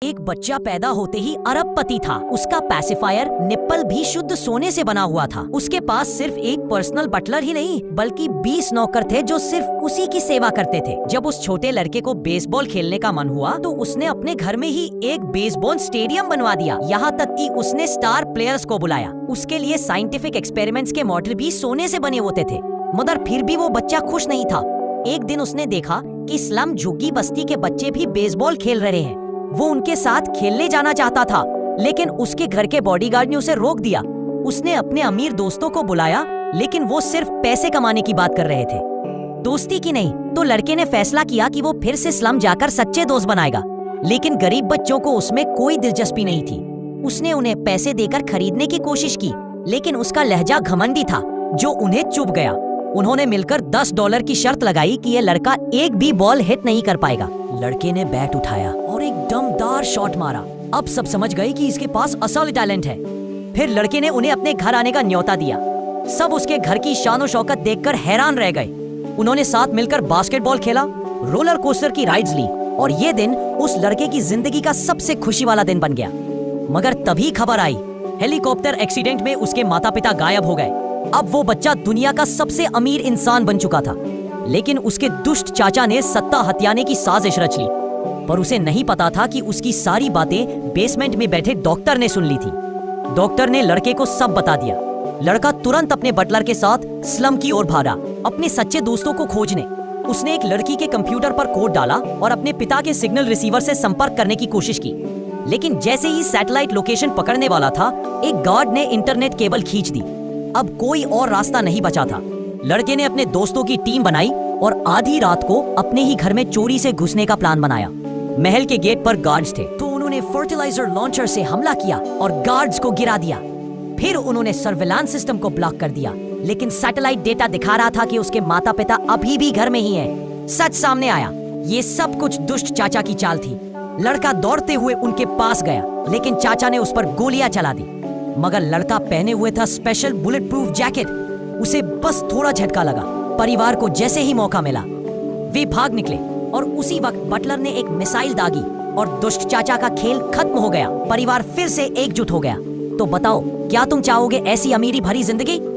एक बच्चा पैदा होते ही अरबपति था। उसका पैसिफायर निप्पल भी शुद्ध सोने से बना हुआ था। उसके पास सिर्फ एक पर्सनल बटलर ही नहीं बल्कि 20 नौकर थे जो सिर्फ उसी की सेवा करते थे। जब उस छोटे लड़के को बेसबॉल खेलने का मन हुआ तो उसने अपने घर में ही एक बेसबॉल स्टेडियम बनवा दिया। यहाँ तक कि उसने स्टार प्लेयर्स को बुलाया। उसके लिए साइंटिफिक एक्सपेरिमेंट्स के मॉडल भी सोने से बने होते थे। मगर फिर भी वो बच्चा खुश नहीं था। एक दिन उसने देखा कि स्लम झुग्गी बस्ती के बच्चे भी बेसबॉल खेल रहे हैं। वो उनके साथ खेलने जाना चाहता था, लेकिन उसके घर के बॉडीगार्ड ने उसे रोक दिया। उसने अपने अमीर दोस्तों को बुलाया, लेकिन वो सिर्फ पैसे कमाने की बात कर रहे थे, दोस्ती की नहीं। तो लड़के ने फैसला किया कि वो फिर से स्लम जाकर सच्चे दोस्त बनाएगा। लेकिन गरीब बच्चों को उसमें कोई दिलचस्पी नहीं थी। उसने उन्हें पैसे देकर खरीदने की कोशिश की, लेकिन उसका लहजा घमंडी था जो उन्हें चुभ गया। उन्होंने मिलकर $10 की शर्त लगाई कि ये लड़का एक भी बॉल हिट नहीं कर पाएगा। लड़के ने बैट उठाया और एक दमदार शॉट मारा। अब सब समझ गए कि इसके पास असल टैलेंट है। फिर लड़के ने उन्हें अपने घर आने का न्योता दिया। सब उसके घर की शान शौकत देखकर हैरान रह गए। उन्होंने साथ मिलकर बास्केटबॉल खेला, रोलर कोस्टर की राइड्स ली और ये दिन उस लड़के की जिंदगी का सबसे खुशी वाला दिन बन गया। मगर तभी खबर आई, हेलीकॉप्टर एक्सीडेंट में उसके माता पिता गायब हो गए। अब वो बच्चा दुनिया का सबसे अमीर इंसान बन चुका था। लेकिन उसके दुष्ट चाचा ने सत्ता हथियाने की साजिश रच ली, पर उसे नहीं पता था कि उसकी सारी बातें बेसमेंट में बैठे डॉक्टर ने सुन ली थी। डॉक्टर ने लड़के को सब बता दिया। लड़का तुरंत अपने बटलर के साथ स्लम की ओर भागा, अपने सच्चे दोस्तों को खोजने। उसने एक लड़की के कंप्यूटर पर कोड डाला और अपने पिता के सिग्नल रिसीवर से संपर्क करने की कोशिश की। लेकिन जैसे ही सैटेलाइट लोकेशन पकड़ने वाला था, एक गार्ड ने इंटरनेट केबल खींच दी। अब कोई और रास्ता नहीं बचा था। लड़के ने अपने दोस्तों की टीम बनाई और आधी रात को अपने ही घर में चोरी से घुसने का प्लान बनाया। महल के गेट पर गार्ड्स थे, तो उन्होंने फर्टिलाइजर लॉन्चर से हमला किया और गार्ड्स को गिरा दिया। फिर उन्होंने सर्विलांस सिस्टम को ब्लॉक कर दिया, लेकिन सैटेलाइट डेटा दिखा रहा था कि उसके माता पिता अभी भी घर में ही हैं। सच सामने आया, ये सब कुछ दुष्ट चाचा की चाल थी। लड़का दौड़ते हुए उनके पास गया, लेकिन चाचा ने उस पर गोलियां चला दी। मगर लड़का पहने हुए था स्पेशल बुलेट प्रूफ जैकेट। उसे बस थोड़ा झटका लगा। परिवार को जैसे ही मौका मिला, वे भाग निकले और उसी वक्त बटलर ने एक मिसाइल दागी और दुष्ट चाचा का खेल खत्म हो गया। परिवार फिर से एकजुट हो गया। तो बताओ, क्या तुम चाहोगे ऐसी अमीरी भरी जिंदगी?